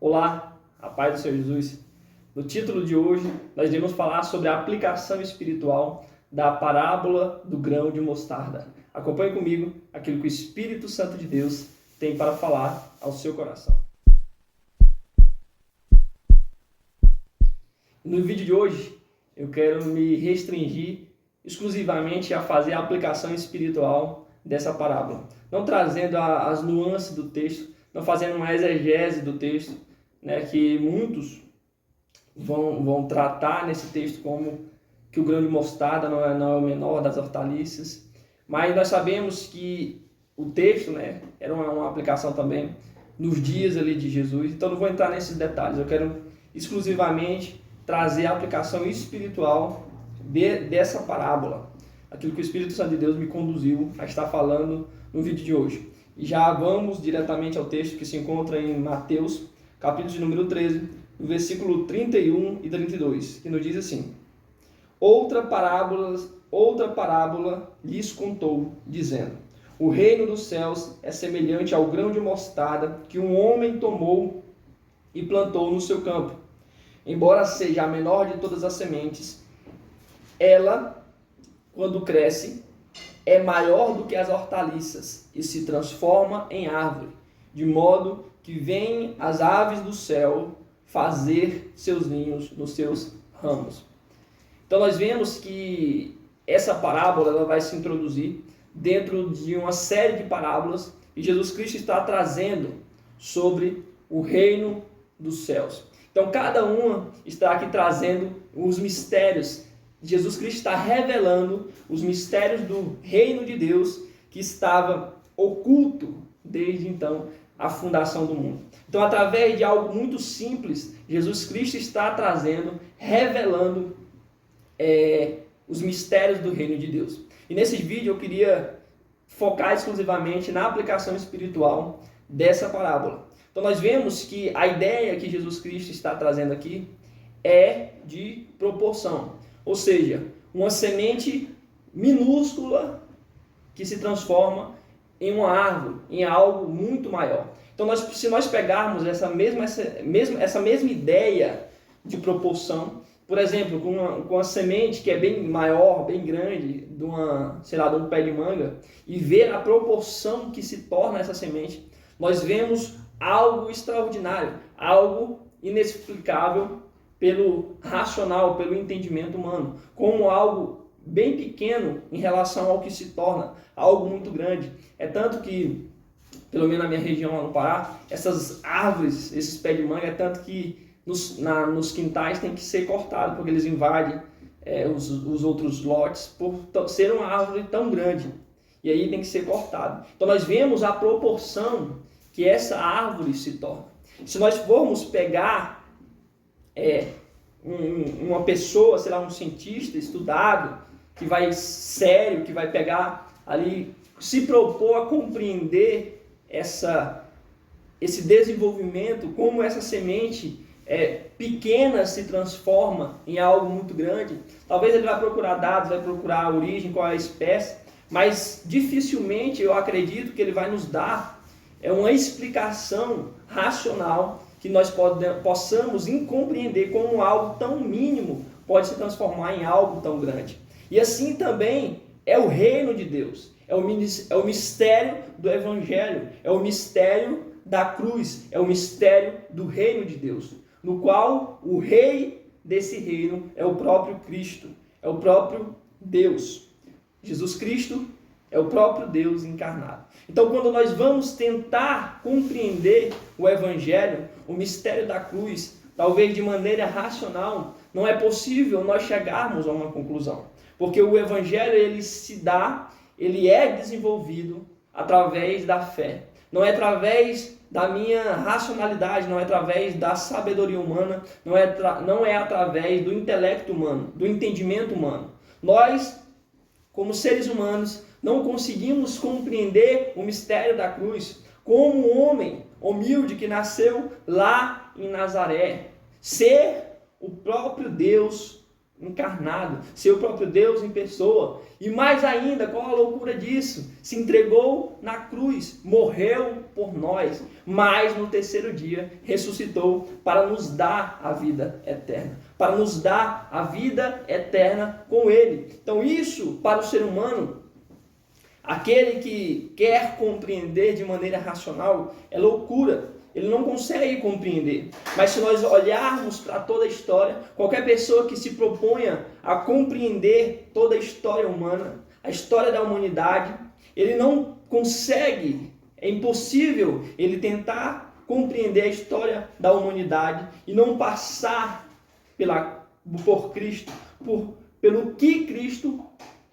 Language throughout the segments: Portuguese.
Olá, a paz do Senhor Jesus. No título de hoje, nós iremos falar sobre a aplicação espiritual da parábola do grão de mostarda. Acompanhe comigo aquilo que o Espírito Santo de Deus tem para falar ao seu coração. No vídeo de hoje, eu quero me restringir exclusivamente a fazer a aplicação espiritual dessa parábola, não trazendo as nuances do texto, não fazendo uma exegese do texto, né, que muitos vão tratar nesse texto como que o grão de mostarda não é o menor das hortaliças, mas nós sabemos que o texto, né, era uma aplicação também nos dias ali de Jesus, então não vou entrar nesses detalhes, eu quero exclusivamente trazer a aplicação espiritual dessa parábola, aquilo que o Espírito Santo de Deus me conduziu a estar falando no vídeo de hoje. E já vamos diretamente ao texto que se encontra em Mateus, capítulo de número 13, no versículo 31 e 32, que nos diz assim: Outra parábola lhes contou, dizendo: O reino dos céus é semelhante ao grão de mostarda que um homem tomou e plantou no seu campo. Embora seja a menor de todas as sementes, ela, quando cresce, é maior do que as hortaliças e se transforma em árvore, de modo que vêm as aves do céu fazer seus ninhos nos seus ramos. Então nós vemos que essa parábola ela vai se introduzir dentro de uma série de parábolas que Jesus Cristo está trazendo sobre o reino dos céus. Então cada uma está aqui trazendo os mistérios. Jesus Cristo está revelando os mistérios do reino de Deus que estava oculto desde então a fundação do mundo. Então, através de algo muito simples, Jesus Cristo está trazendo, revelando os mistérios do reino de Deus. E nesse vídeo eu queria focar exclusivamente na aplicação espiritual dessa parábola. Então, nós vemos que a ideia que Jesus Cristo está trazendo aqui é de proporção. Ou seja, uma semente minúscula que se transforma em uma árvore, em algo muito maior. Então, se nós pegarmos essa mesma ideia de proporção, por exemplo, com uma semente que é bem maior, bem grande, de um pé de manga, e ver a proporção que se torna essa semente, nós vemos algo extraordinário, algo inexplicável pelo racional, pelo entendimento humano, como algo bem pequeno em relação ao que se torna algo muito grande. É tanto que, pelo menos na minha região lá no Pará, essas árvores, esses pés de manga, é tanto que nos quintais tem que ser cortado, porque eles invadem os outros lotes por ser uma árvore tão grande. E aí tem que ser cortado. Então nós vemos a proporção que essa árvore se torna. Se nós formos pegar uma pessoa, sei lá, um cientista estudado, que vai sério, que vai pegar ali, se propor a compreender esse desenvolvimento, como essa semente pequena se transforma em algo muito grande. Talvez ele vai procurar dados, vai procurar a origem, qual é a espécie, mas dificilmente eu acredito que ele vai nos dar uma explicação racional que nós possamos compreender como algo tão mínimo pode se transformar em algo tão grande. E assim também é o reino de Deus, é o mistério do Evangelho, é o mistério da cruz, é o mistério do reino de Deus, no qual o rei desse reino é o próprio Cristo, é o próprio Deus. Jesus Cristo é o próprio Deus encarnado. Então, quando nós vamos tentar compreender o Evangelho, o mistério da cruz, talvez de maneira racional, não é possível nós chegarmos a uma conclusão. Porque o Evangelho, ele é desenvolvido através da fé. Não é através da minha racionalidade, não é através da sabedoria humana, não é através do intelecto humano, do entendimento humano. Nós, como seres humanos, não conseguimos compreender o mistério da cruz como um homem humilde que nasceu lá em Nazaré, ser o próprio Deus encarnado, ser o próprio Deus em pessoa. E mais ainda, qual a loucura disso? Se entregou na cruz, morreu por nós, mas no terceiro dia ressuscitou para nos dar a vida eterna, para nos dar a vida eterna com Ele. Então isso, para o ser humano, aquele que quer compreender de maneira racional, é loucura. Ele não consegue compreender. Mas se nós olharmos para toda a história, qualquer pessoa que se proponha a compreender toda a história humana, a história da humanidade, ele não consegue, é impossível ele tentar compreender a história da humanidade e não passar por Cristo, pelo que Cristo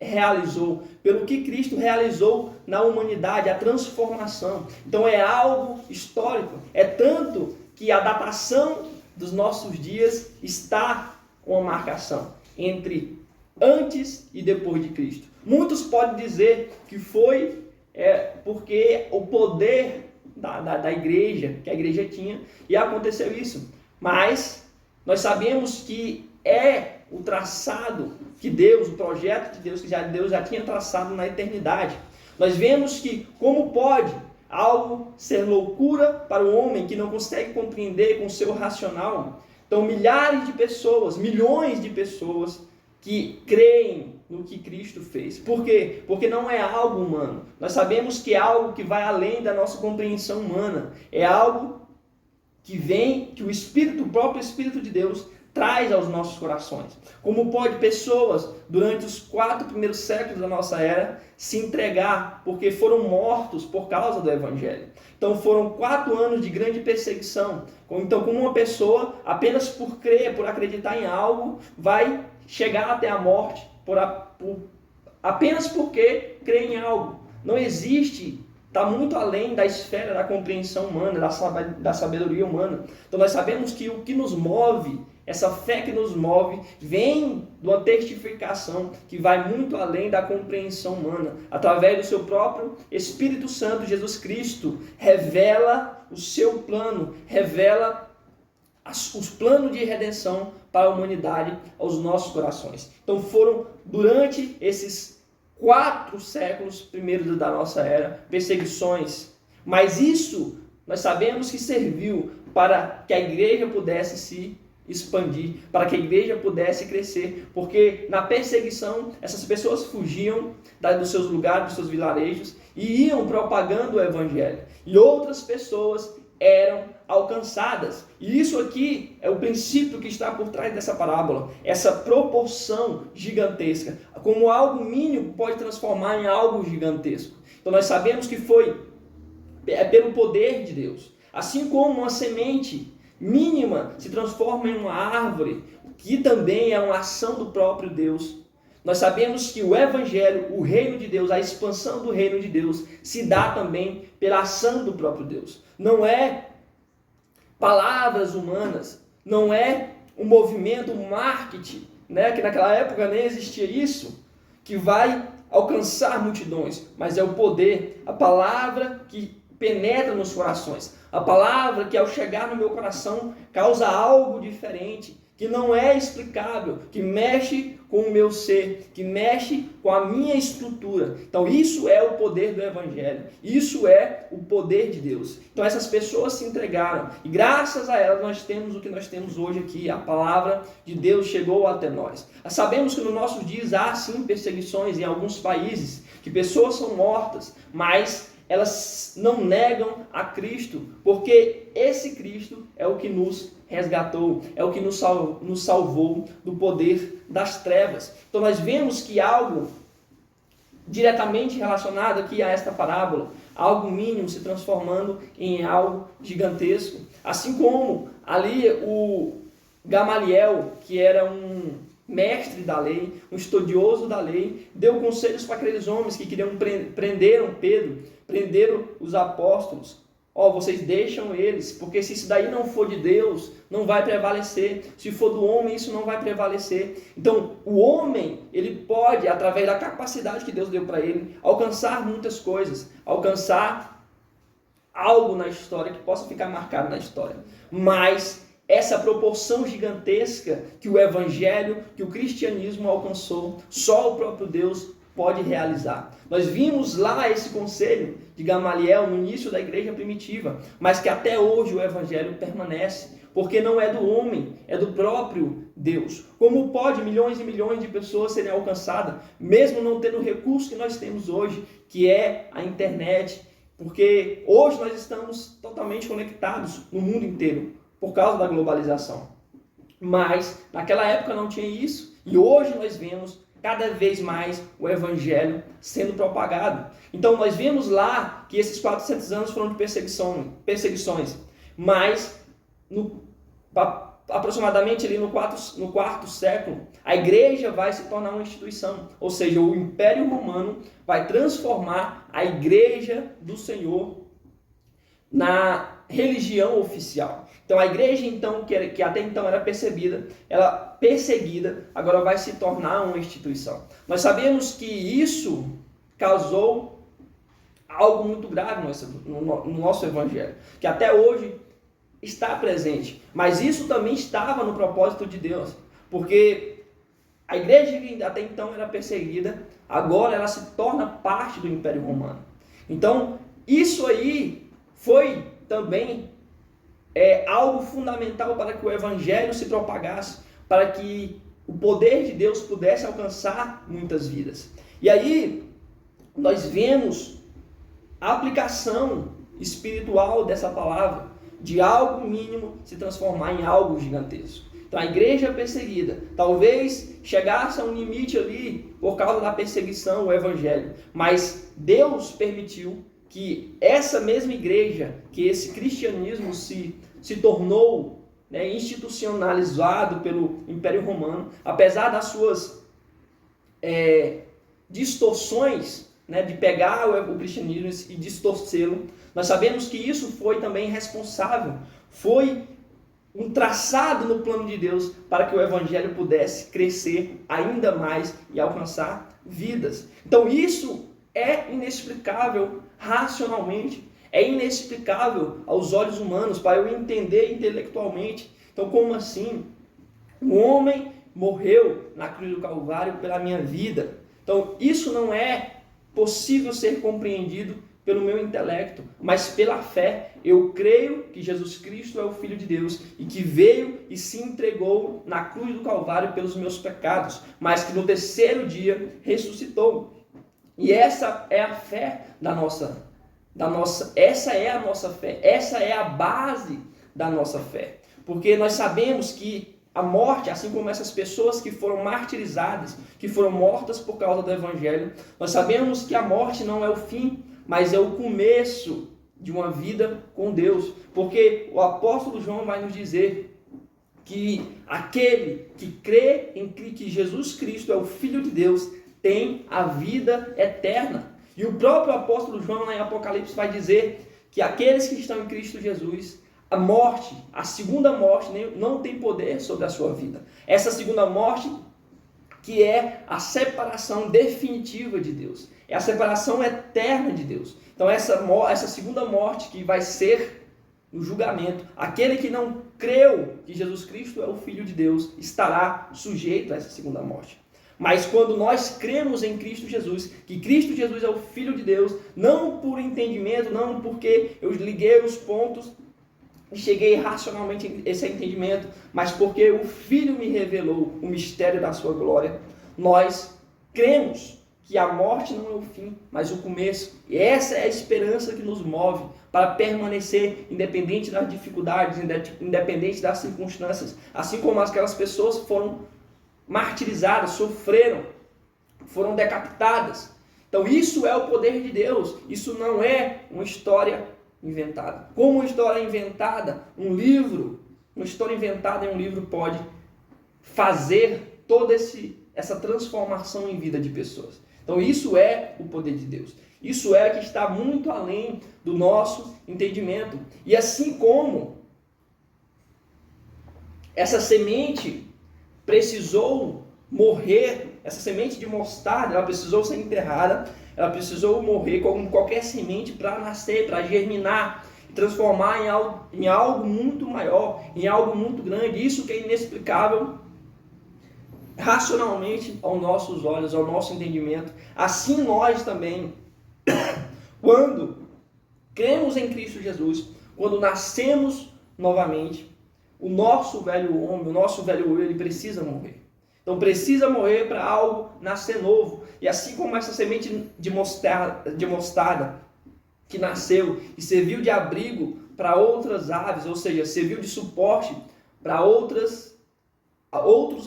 realizou, pelo que Cristo realizou na humanidade, a transformação. Então é algo histórico, é tanto que a datação dos nossos dias está uma marcação entre antes e depois de Cristo. Muitos podem dizer que foi porque o poder da igreja, que a igreja tinha, e aconteceu isso. Mas nós sabemos que é o traçado que Deus, o projeto de Deus, que Deus já tinha traçado na eternidade. Nós vemos que como pode algo ser loucura para o homem que não consegue compreender com o seu racional. Então milhares de pessoas, milhões de pessoas que creem no que Cristo fez. Por quê? Porque não é algo humano. Nós sabemos que é algo que vai além da nossa compreensão humana. É algo que vem, que o próprio Espírito de Deus traz aos nossos corações. Como pode pessoas, durante os 4 primeiros séculos da nossa era, se entregar porque foram mortos por causa do Evangelho? Então foram 4 anos de grande perseguição. Então como uma pessoa, apenas por crer, por acreditar em algo, vai chegar até a morte, apenas porque crê em algo. Não existe, está muito além da esfera da compreensão humana, da sabedoria humana. Então nós sabemos que o que nos move, essa fé que nos move, vem de uma testificação que vai muito além da compreensão humana. Através do seu próprio Espírito Santo, Jesus Cristo revela o seu plano, revela os planos de redenção para a humanidade aos nossos corações. Então foram, durante esses 4 séculos primeiros da nossa era, perseguições. Mas isso nós sabemos que serviu para que a igreja pudesse se expandir, para que a igreja pudesse crescer, porque na perseguição essas pessoas fugiam dos seus lugares, dos seus vilarejos e iam propagando o Evangelho, e outras pessoas eram alcançadas. E isso aqui é o princípio que está por trás dessa parábola, essa proporção gigantesca, como algo mínimo pode transformar em algo gigantesco. Então nós sabemos que foi pelo poder de Deus, assim como uma semente mínima se transforma em uma árvore, que também é uma ação do próprio Deus. Nós sabemos que o Evangelho, o reino de Deus, a expansão do reino de Deus, se dá também pela ação do próprio Deus. Não é palavras humanas, não é um movimento, um marketing, que naquela época nem existia isso, que vai alcançar multidões, mas é o poder, a palavra que penetra nos corações. A palavra que ao chegar no meu coração causa algo diferente, que não é explicável, que mexe com o meu ser, que mexe com a minha estrutura. Então isso é o poder do Evangelho, isso é o poder de Deus. Então essas pessoas se entregaram e graças a elas nós temos o que nós temos hoje aqui, a palavra de Deus chegou até nós. Sabemos que nos nossos dias há sim perseguições em alguns países, que pessoas são mortas, mas elas não negam a Cristo, porque esse Cristo é o que nos resgatou, é o que nos salvou do poder das trevas. Então nós vemos que algo diretamente relacionado aqui a esta parábola, algo mínimo se transformando em algo gigantesco. Assim como ali o Gamaliel, que era um mestre da lei, um estudioso da lei, deu conselhos para aqueles homens que queriam prenderam Pedro, prenderam os apóstolos. Vocês deixam eles, porque se isso daí não for de Deus, não vai prevalecer. Se for do homem, isso não vai prevalecer. Então, o homem, ele pode, através da capacidade que Deus deu para ele, alcançar muitas coisas, alcançar algo na história que possa ficar marcado na história. Mas essa proporção gigantesca que o evangelho, que o cristianismo alcançou, só o próprio Deus pode realizar. Nós vimos lá esse conselho de Gamaliel no início da igreja primitiva, mas que até hoje o evangelho permanece, porque não é do homem, é do próprio Deus. Como pode milhões e milhões de pessoas serem alcançadas, mesmo não tendo o recurso que nós temos hoje, que é a internet, porque hoje nós estamos totalmente conectados no mundo inteiro, por causa da globalização. Mas naquela época não tinha isso, e hoje nós vemos cada vez mais o evangelho sendo propagado. Então nós vemos lá que esses 400 anos foram de perseguições, mas aproximadamente ali no quarto século, a igreja vai se tornar uma instituição, ou seja, o Império Romano vai transformar a igreja do Senhor na religião oficial. Então a igreja, então, que até então era perseguida, agora vai se tornar uma instituição. Nós sabemos que isso causou algo muito grave no nosso evangelho, que até hoje está presente, mas isso também estava no propósito de Deus, porque a igreja que até então era perseguida, agora ela se torna parte do Império Romano. Então isso aí foi também algo fundamental para que o evangelho se propagasse, para que o poder de Deus pudesse alcançar muitas vidas. E aí nós vemos a aplicação espiritual dessa palavra, de algo mínimo se transformar em algo gigantesco. Então a igreja perseguida talvez chegasse a um limite ali por causa da perseguição ao evangelho, mas Deus permitiu que essa mesma igreja, que esse cristianismo se tornou institucionalizado pelo Império Romano, apesar das suas distorções, de pegar o cristianismo e distorcê-lo, nós sabemos que isso foi também responsável, foi um traçado no plano de Deus para que o evangelho pudesse crescer ainda mais e alcançar vidas. Então isso é inexplicável racionalmente, é inexplicável aos olhos humanos, para eu entender intelectualmente. Então como assim? Um homem morreu na cruz do Calvário pela minha vida. Então isso não é possível ser compreendido pelo meu intelecto, mas pela fé. Eu creio que Jesus Cristo é o Filho de Deus e que veio e se entregou na cruz do Calvário pelos meus pecados, mas que no terceiro dia ressuscitou. E essa é a fé essa é a nossa fé, essa é a base da nossa fé. Porque nós sabemos que a morte, assim como essas pessoas que foram martirizadas, que foram mortas por causa do evangelho, nós sabemos que a morte não é o fim, mas é o começo de uma vida com Deus. Porque o apóstolo João vai nos dizer que aquele que crê em que Jesus Cristo é o Filho de Deus tem a vida eterna. E o próprio apóstolo João, lá em Apocalipse, vai dizer que aqueles que estão em Cristo Jesus, a morte, a segunda morte, não tem poder sobre a sua vida. Essa segunda morte que é a separação definitiva de Deus, é a separação eterna de Deus. Então essa segunda morte que vai ser no julgamento, aquele que não creu que Jesus Cristo é o Filho de Deus estará sujeito a essa segunda morte. Mas quando nós cremos em Cristo Jesus, que Cristo Jesus é o Filho de Deus, não por entendimento, não porque eu liguei os pontos e cheguei racionalmente a esse entendimento, mas porque o Filho me revelou o mistério da sua glória, nós cremos que a morte não é o fim, mas o começo. E essa é a esperança que nos move para permanecer independente das dificuldades, independente das circunstâncias, assim como aquelas pessoas foram martirizadas, sofreram, foram decapitadas. Então isso é o poder de Deus, isso não é uma história inventada. Como uma história inventada, uma história inventada em um livro pode fazer toda essa transformação em vida de pessoas. Então isso é o poder de Deus. Isso é que está muito além do nosso entendimento. E assim como essa semente precisou morrer, essa semente de mostarda, ela precisou ser enterrada, ela precisou morrer como qualquer semente para nascer, para germinar. transformar em algo muito maior, em algo muito grande. Isso que é inexplicável racionalmente aos nossos olhos, ao nosso entendimento. Assim nós também, quando cremos em Cristo Jesus, quando nascemos novamente, o nosso velho homem, o nosso velho eu, ele precisa morrer. Então precisa morrer para algo nascer novo. E assim como essa semente de mostarda que nasceu e serviu de abrigo para outras aves, ou seja, serviu de suporte para outros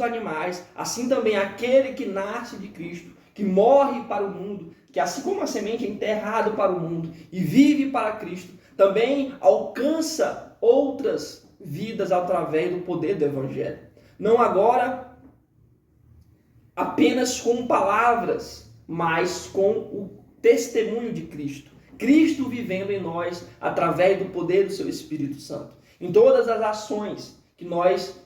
animais, assim também aquele que nasce de Cristo, que morre para o mundo, que assim como a semente é enterrado para o mundo e vive para Cristo, também alcança outras vidas através do poder do Evangelho. Não agora apenas com palavras, mas com o testemunho de Cristo. Cristo vivendo em nós através do poder do seu Espírito Santo. Em todas as ações que nós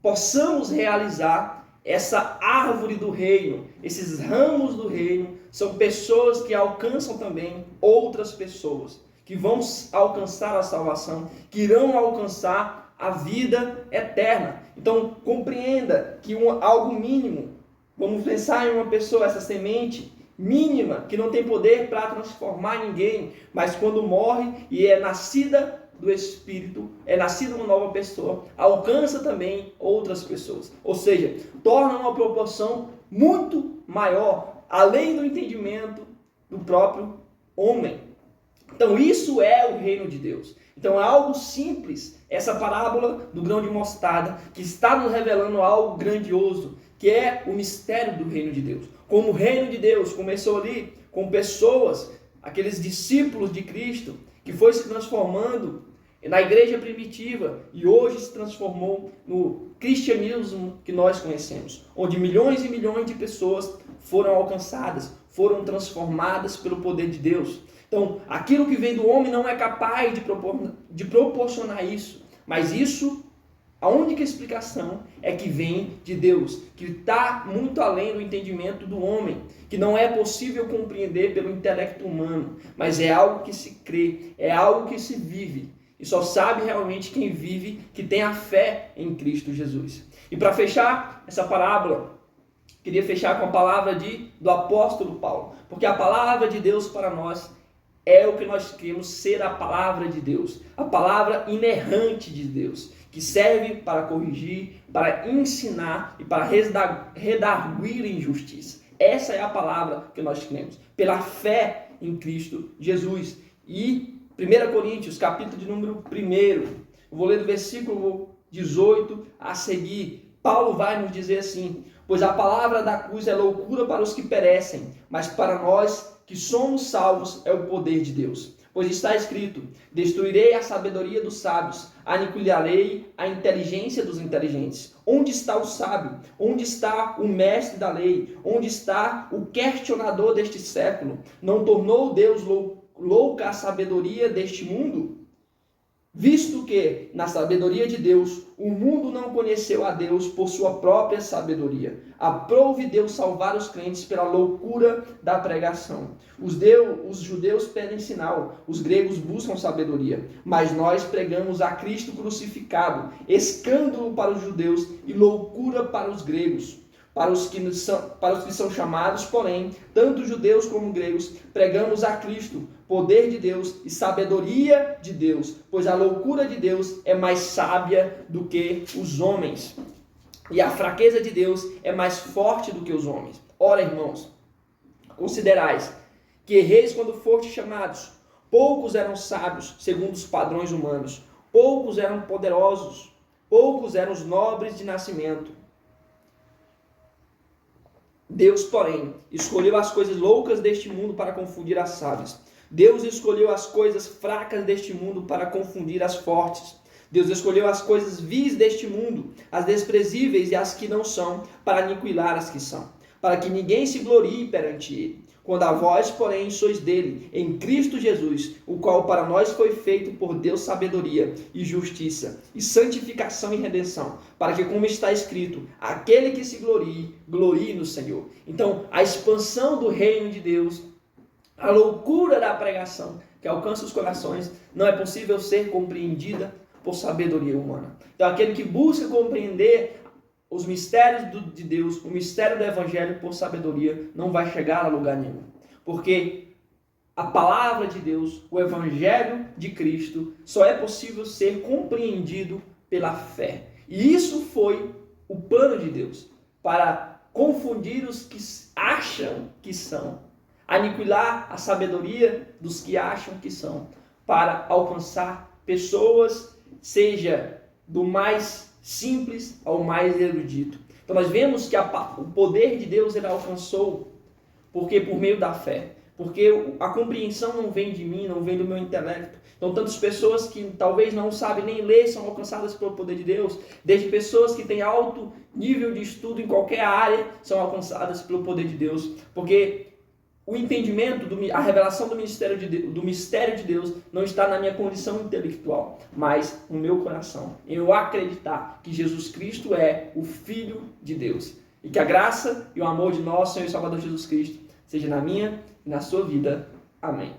possamos realizar, essa árvore do reino, esses ramos do reino, são pessoas que alcançam também outras pessoas, que vão alcançar a salvação, que irão alcançar a vida eterna. Então compreenda que algo mínimo, vamos pensar em uma pessoa, essa semente mínima, que não tem poder para transformar ninguém, mas quando morre e é nascida do Espírito, é nascida uma nova pessoa, alcança também outras pessoas. Ou seja, torna uma proporção muito maior, além do entendimento do próprio homem. Então isso é o reino de Deus. Então é algo simples, essa parábola do grão de mostarda, que está nos revelando algo grandioso, que é o mistério do reino de Deus. Como o reino de Deus começou ali com pessoas, aqueles discípulos de Cristo, que foi se transformando na igreja primitiva e hoje se transformou no cristianismo que nós conhecemos, onde milhões e milhões de pessoas foram alcançadas, foram transformadas pelo poder de Deus. Então, aquilo que vem do homem não é capaz de proporcionar isso, mas isso, a única explicação é que vem de Deus, que está muito além do entendimento do homem, que não é possível compreender pelo intelecto humano, mas é algo que se crê, é algo que se vive, e só sabe realmente quem vive, que tem a fé em Cristo Jesus. E para fechar essa parábola, queria fechar com a palavra do apóstolo Paulo, porque a palavra de Deus para nós é o que nós queremos ser, a palavra de Deus, a palavra inerrante de Deus, que serve para corrigir, para ensinar e para redarguir injustiça. Essa é a palavra que nós queremos, pela fé em Cristo Jesus. E 1 Coríntios, capítulo de número 1, eu vou ler do versículo 18 a seguir. Paulo vai nos dizer assim: pois a palavra da cruz é loucura para os que perecem, mas para nós que somos salvos é o poder de Deus. Pois está escrito: destruirei a sabedoria dos sábios, aniquilarei a inteligência dos inteligentes. Onde está o sábio? Onde está o mestre da lei? Onde está o questionador deste século? Não tornou Deus louca a sabedoria deste mundo? Visto que, na sabedoria de Deus, o mundo não conheceu a Deus por sua própria sabedoria. Aprove Deus salvar os crentes pela loucura da pregação. Os judeus pedem sinal, os gregos buscam sabedoria, mas nós pregamos a Cristo crucificado, escândalo para os judeus e loucura para os gregos. Para os que são chamados, porém, tanto judeus como gregos, pregamos a Cristo, poder de Deus e sabedoria de Deus, pois a loucura de Deus é mais sábia do que os homens, e a fraqueza de Deus é mais forte do que os homens. Ora, irmãos, considerais que erreis quando fostes chamados. Poucos eram sábios, segundo os padrões humanos, poucos eram poderosos, poucos eram os nobres de nascimento. Deus, porém, escolheu as coisas loucas deste mundo para confundir as sábias. Deus escolheu as coisas fracas deste mundo para confundir as fortes. Deus escolheu as coisas vis deste mundo, as desprezíveis e as que não são, para aniquilar as que são, para que ninguém se glorie perante ele. Quando a vós, porém, sois dele, em Cristo Jesus, o qual para nós foi feito por Deus sabedoria e justiça, e santificação e redenção, para que, como está escrito, aquele que se glorie, glorie no Senhor. Então, a expansão do reino de Deus, a loucura da pregação, que alcança os corações, não é possível ser compreendida por sabedoria humana. Então, aquele que busca compreender os mistérios de Deus, o mistério do Evangelho por sabedoria, não vai chegar a lugar nenhum. Porque a palavra de Deus, o Evangelho de Cristo, só é possível ser compreendido pela fé. E isso foi o plano de Deus, para confundir os que acham que são, aniquilar a sabedoria dos que acham que são, para alcançar pessoas, seja do mais simples ao mais erudito. Então nós vemos que o poder de Deus ele alcançou, porque por meio da fé. Porque a compreensão não vem de mim, não vem do meu intelecto. Então, tantas pessoas que talvez não sabem nem ler são alcançadas pelo poder de Deus. Desde pessoas que têm alto nível de estudo em qualquer área são alcançadas pelo poder de Deus. Porque o entendimento, a revelação do mistério de Deus não está na minha condição intelectual, mas no meu coração. Eu acreditar que Jesus Cristo é o Filho de Deus. E que a graça e o amor de nosso Senhor e Salvador Jesus Cristo seja na minha e na sua vida. Amém.